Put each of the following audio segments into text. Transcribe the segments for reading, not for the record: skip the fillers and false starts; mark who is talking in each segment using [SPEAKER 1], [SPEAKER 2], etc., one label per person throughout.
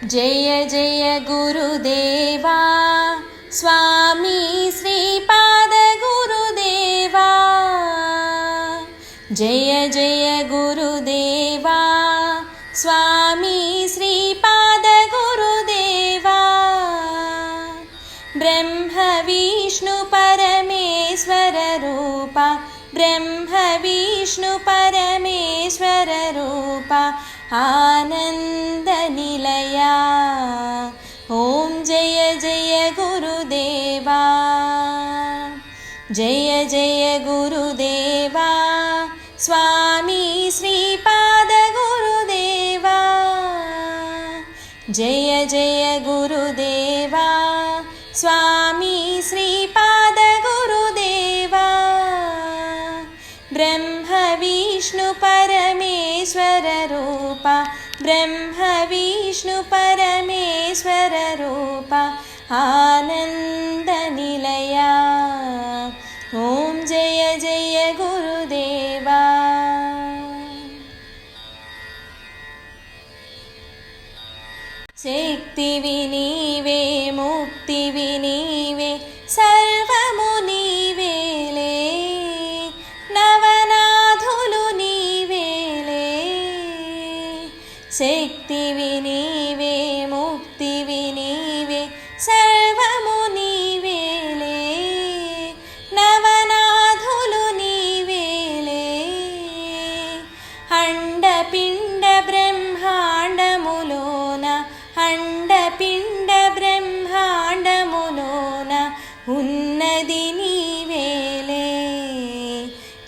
[SPEAKER 1] जय जय गुरुदेवा स्वामी श्रीपाद गुरुदेवा। जय जय गुरुदेवा स्वामी श्रीपाद गुरुदेवा। ब्रह्म विष्णु परमेश्वर रूपा, ब्रह्म विष्णु परमेश्वर रूपा, आनंद निलया। ओम जय जय गुरुदेवा, जय जय गुरुदेवा स्वामी श्रीपाद गुरुदेवा। जय जय गुरुदेवा स्वामी श्रीपाद गुरुदेवा। ब्रह्म विष्णु परमेश्वर रूपा, ब्रह्म विष्णु परमेश्वर रूपा, आनंद निलया। ओम जय जय गुरुदेवा। शक्तिवि नीवे, मुक्तिवि नीवे, सर्वमु नीवेले, नवनाथुलु नीवेले। शक्तिवि नीवे, मुक्तिवि नीवे, सर्वमु नीवेले, नवनाथुलु नीवेले। अंडपिंड ब्रह्मांडमुलोन, अंडपिंड ब्रह्मांडमुलोन ఉన్నది నీవేలే,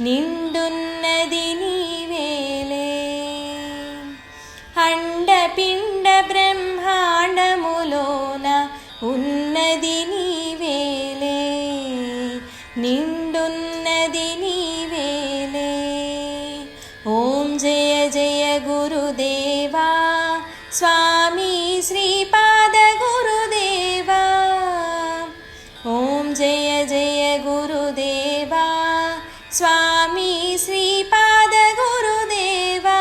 [SPEAKER 1] నిండున్నది నీవేలే। అండపిండ బ్రహ్మాండములోన ఉన్నది నీవేలే, నిండున్నది నీవేలే। ఓం జయ జయ గురుదేవా स्वामी श्रीपाद गुरुदेवा। ओम जय जय गुरुदेवा स्वामी श्रीपाद गुरुदेवा।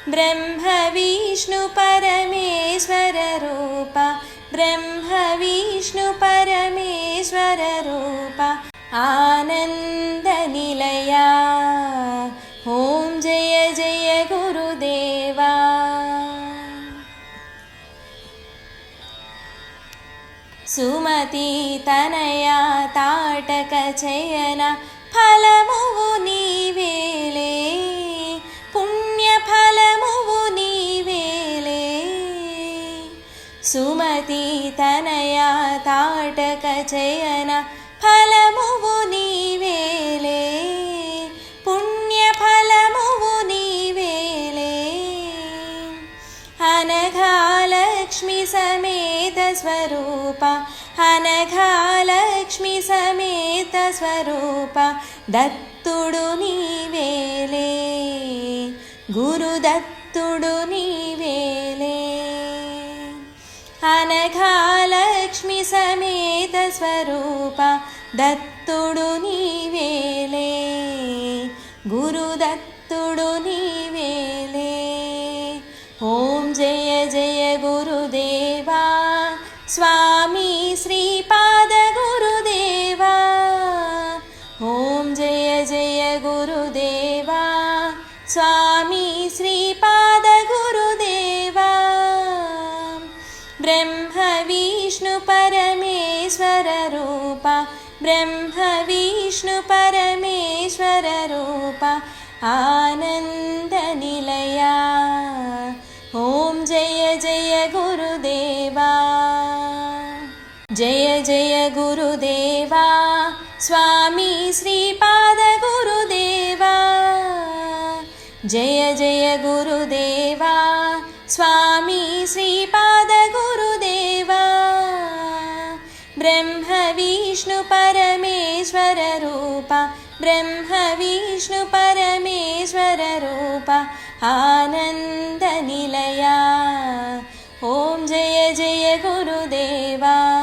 [SPEAKER 1] ब्रह्म विष्णु परमेश्वर रूपा, ब्रह्म विष्णु परमेश्वर रूपा, आनंद निलया। ओम जय जय गुरुदेवा। सुमति तनया ताटक चयन फलमुवु नीवेले, पुण्य फलमुवु नीवेले। सुमति तनया ताटक चयन फलमुवु नीवेले, पुण्य फलमुवु नीवेले। अनघालक्ष्मी समेत स्वरूपा, अनघालक्ष्मी समेत स्वरूपा, दत्तुडु नीवेले, गुरुदत्तुडु नीवेले। अनघालक्ष्मी समेत स्वरूपा, दत्तुडु नीवेले, गुरुदत्तुडु नीवेले। ओम जय जय गुरुदेवा स्वामी श्रीपाद गुरुदेवा। ओम जय जय गुरुदेवा स्वामी श्रीपाद गुरुदेवा। ब्रह्म विष्णु परमेश्वर रूपा, ब्रह्म विष्णु परमेश्वर रूपा, आनंद निलया। ओम जय जय गुरुदेवा, जय जय गुरुदेवा स्वामी श्रीपाद गुरुदेवा। जय जय गुरुदेवा स्वामी श्रीपाद गुरुदेवा। ब्रह्म विष्णु परमेश्वर रूपा, ब्रह्म विष्णु परमेश्वर रूपा, आनंद निलया। ओम जय जय गुरुदेवा।